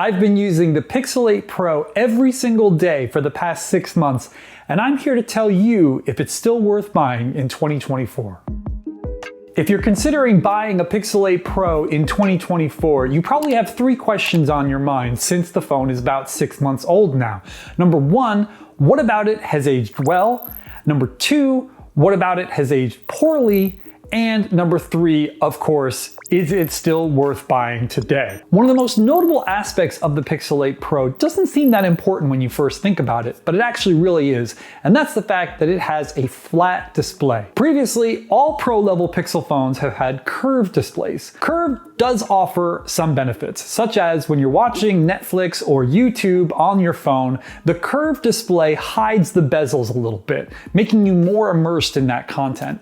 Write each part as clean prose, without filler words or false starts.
I've been using the Pixel 8 Pro every single day for the past 6 months, and I'm here to tell you if it's still worth buying in 2024. If you're considering buying a Pixel 8 Pro in 2024, you probably have 3 questions on your mind since the phone is about 6 months old now. Number 1, what about it has aged well? Number 2, what about it has aged poorly? And number 3, of course, is it still worth buying today? One of the most notable aspects of the Pixel 8 Pro doesn't seem that important when you first think about it, but it actually really is, and that's the fact that it has a flat display. Previously, all Pro-level Pixel phones have had curved displays. Curved does offer some benefits, such as when you're watching Netflix or YouTube on your phone, the curved display hides the bezels a little bit, making you more immersed in that content.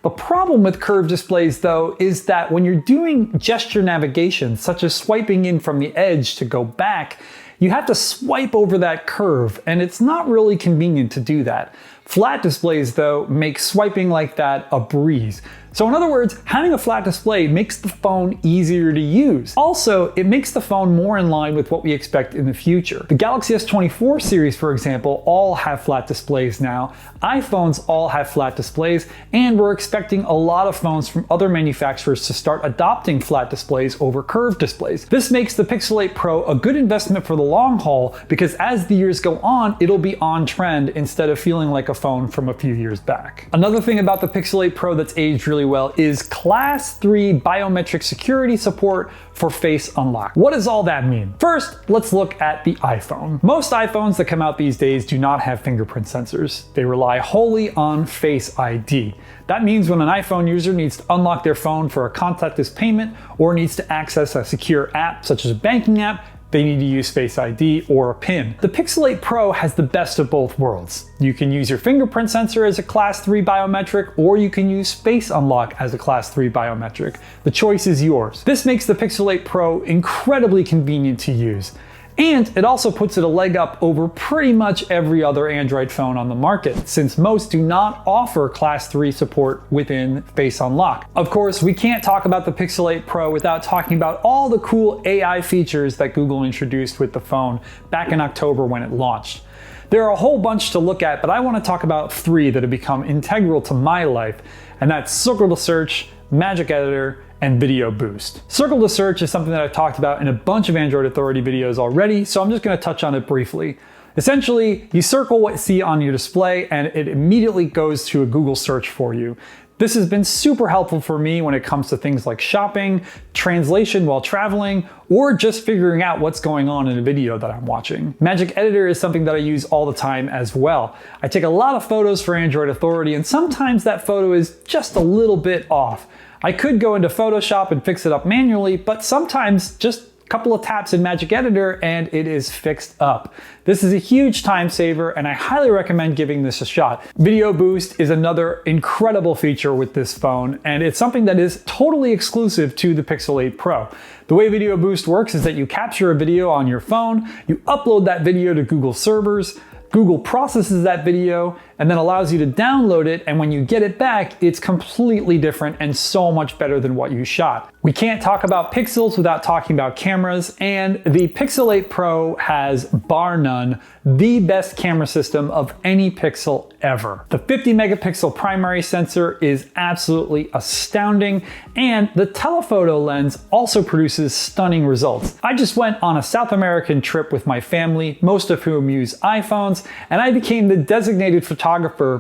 The problem with curved displays, though, is that when you're doing gesture navigation, such as swiping in from the edge to go back, you have to swipe over that curve, and it's not really convenient to do that. Flat displays, though, make swiping like that a breeze. So in other words, having a flat display makes the phone easier to use. Also, it makes the phone more in line with what we expect in the future. The Galaxy S24 series, for example, all have flat displays now. iPhones all have flat displays, and we're expecting a lot of phones from other manufacturers to start adopting flat displays over curved displays. This makes the Pixel 8 Pro a good investment for the long haul because as the years go on, it'll be on trend instead of feeling like a phone from a few years back. Another thing about the Pixel 8 Pro that's aged really well is Class 3 biometric security support for Face Unlock. What does all that mean? First, let's look at the iPhone. Most iPhones that come out these days do not have fingerprint sensors. They rely wholly on Face ID. That means when an iPhone user needs to unlock their phone for a contactless payment or needs to access a secure app such as a banking app, they need to use Face ID or a PIN. The Pixel 8 Pro has the best of both worlds. You can use your fingerprint sensor as a Class 3 biometric, or you can use Face Unlock as a Class 3 biometric. The choice is yours. This makes the Pixel 8 Pro incredibly convenient to use. And it also puts it a leg up over pretty much every other Android phone on the market, since most do not offer Class 3 support within Face Unlock. Of course, we can't talk about the Pixel 8 Pro without talking about all the cool AI features that Google introduced with the phone back in October when it launched. There are a whole bunch to look at, but I want to talk about 3 that have become integral to my life, and that's Circle to Search, Magic Editor, and Video Boost. Circle to Search is something that I've talked about in a bunch of Android Authority videos already, so I'm just going to touch on it briefly. Essentially, you circle what you see on your display and it immediately goes to a Google search for you. This has been super helpful for me when it comes to things like shopping, translation while traveling, or just figuring out what's going on in a video that I'm watching. Magic Editor is something that I use all the time as well. I take a lot of photos for Android Authority, and sometimes that photo is just a little bit off. I could go into Photoshop and fix it up manually, but sometimes just a couple of taps in Magic Editor and it is fixed up. This is a huge time saver and I highly recommend giving this a shot. Video Boost is another incredible feature with this phone, and it's something that is totally exclusive to the Pixel 8 Pro. The way Video Boost works is that you capture a video on your phone, you upload that video to Google servers, Google processes that video and then allows you to download it, and when you get it back, it's completely different and so much better than what you shot. We can't talk about pixels without talking about cameras, and the Pixel 8 Pro has, bar none, the best camera system of any Pixel ever. The 50 megapixel primary sensor is absolutely astounding, and the telephoto lens also produces stunning results. I just went on a South American trip with my family, most of whom use iPhones, and I became the designated photographer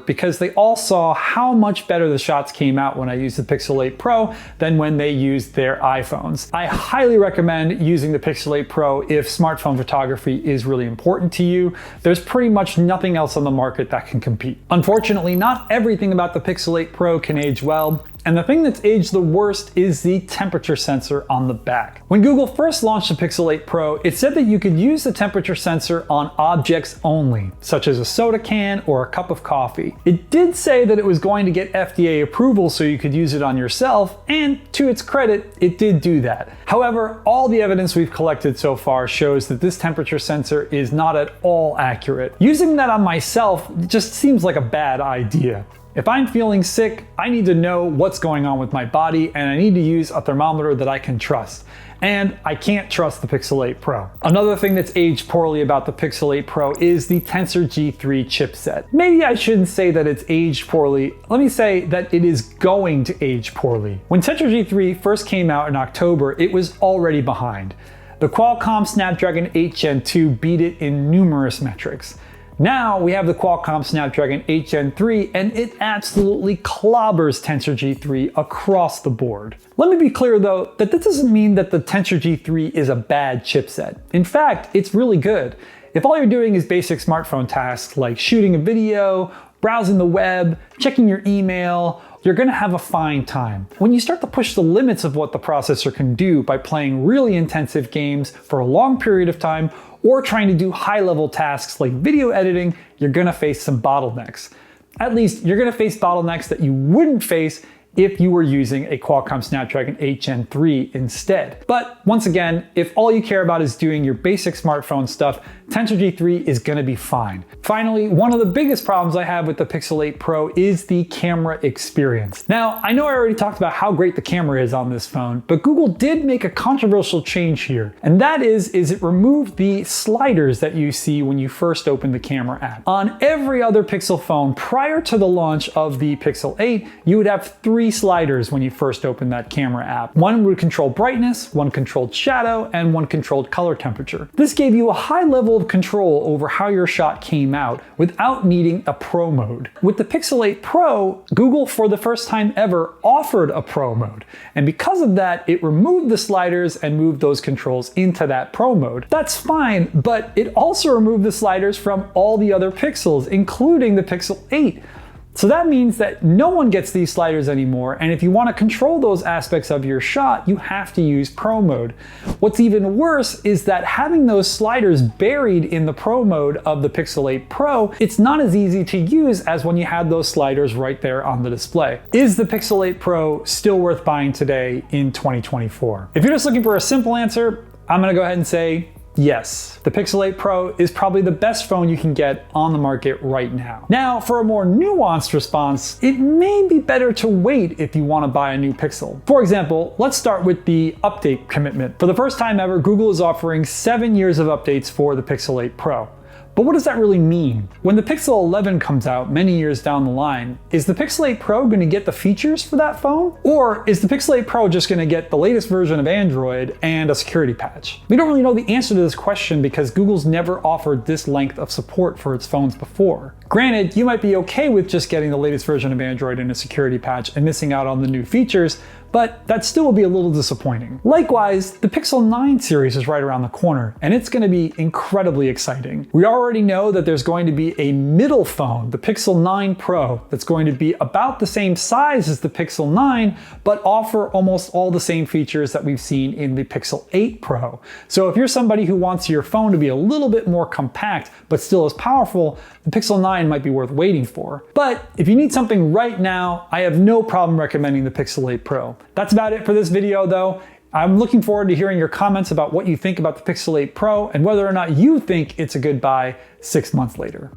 because they all saw how much better the shots came out when I used the Pixel 8 Pro than when they used their iPhones. I highly recommend using the Pixel 8 Pro if smartphone photography is really important to you. There's pretty much nothing else on the market that can compete. Unfortunately, not everything about the Pixel 8 Pro can age well. And the thing that's aged the worst is the temperature sensor on the back. When Google first launched the Pixel 8 Pro, it said that you could use the temperature sensor on objects only, such as a soda can or a cup of coffee. It did say that it was going to get FDA approval so you could use it on yourself, and to its credit, it did do that. However, all the evidence we've collected so far shows that this temperature sensor is not at all accurate. Using that on myself just seems like a bad idea. If I'm feeling sick, I need to know what's going on with my body, and I need to use a thermometer that I can trust. And I can't trust the Pixel 8 Pro. Another thing that's aged poorly about the Pixel 8 Pro is the Tensor G3 chipset. Maybe I shouldn't say that it's aged poorly. Let me say that it is going to age poorly. When Tensor G3 first came out in October, it was already behind. The Qualcomm Snapdragon 8 Gen 2 beat it in numerous metrics. Now we have the Qualcomm Snapdragon 8 Gen 3 and it absolutely clobbers Tensor G3 across the board. Let me be clear though that this doesn't mean that the Tensor G3 is a bad chipset. In fact, it's really good. If all you're doing is basic smartphone tasks like shooting a video, browsing the web, checking your email, you're gonna have a fine time. When you start to push the limits of what the processor can do by playing really intensive games for a long period of time, or trying to do high-level tasks like video editing, you're gonna face some bottlenecks. At least you're gonna face bottlenecks that you wouldn't face if you were using a Qualcomm Snapdragon 8 Gen 3 instead. But once again, if all you care about is doing your basic smartphone stuff, Tensor G3 is gonna be fine. Finally, one of the biggest problems I have with the Pixel 8 Pro is the camera experience. Now, I know I already talked about how great the camera is on this phone, but Google did make a controversial change here. And that is it removed the sliders that you see when you first open the camera app. On every other Pixel phone prior to the launch of the Pixel 8, you would have three sliders when you first open that camera app. One would control brightness, one controlled shadow, and one controlled color temperature. This gave you a high level of control over how your shot came out without needing a Pro mode. With the Pixel 8 Pro, Google for the first time ever offered a Pro mode. And because of that, it removed the sliders and moved those controls into that Pro mode. That's fine, but it also removed the sliders from all the other Pixels, including the Pixel 8. So that means that no one gets these sliders anymore, and if you want to control those aspects of your shot, you have to use Pro mode. What's even worse is that having those sliders buried in the Pro mode of the Pixel 8 Pro, it's not as easy to use as when you had those sliders right there on the display. Is the Pixel 8 Pro still worth buying today in 2024? If you're just looking for a simple answer, I'm going to go ahead and say yes, the Pixel 8 Pro is probably the best phone you can get on the market right now. Now, for a more nuanced response, it may be better to wait if you want to buy a new Pixel. For example, let's start with the update commitment. For the first time ever, Google is offering 7 years of updates for the Pixel 8 Pro. But what does that really mean? When the Pixel 11 comes out many years down the line, is the Pixel 8 Pro going to get the features for that phone? Or is the Pixel 8 Pro just going to get the latest version of Android and a security patch? We don't really know the answer to this question because Google's never offered this length of support for its phones before. Granted, you might be okay with just getting the latest version of Android and a security patch and missing out on the new features, but that still will be a little disappointing. Likewise, the Pixel 9 series is right around the corner, and it's going to be incredibly exciting. We already know that there's going to be a middle phone, the Pixel 9 Pro, that's going to be about the same size as the Pixel 9, but offer almost all the same features that we've seen in the Pixel 8 Pro. So if you're somebody who wants your phone to be a little bit more compact, but still as powerful, the Pixel 9 might be worth waiting for. But if you need something right now, I have no problem recommending the Pixel 8 Pro. That's about it for this video though. I'm looking forward to hearing your comments about what you think about the Pixel 8 Pro and whether or not you think it's a good buy 6 months later.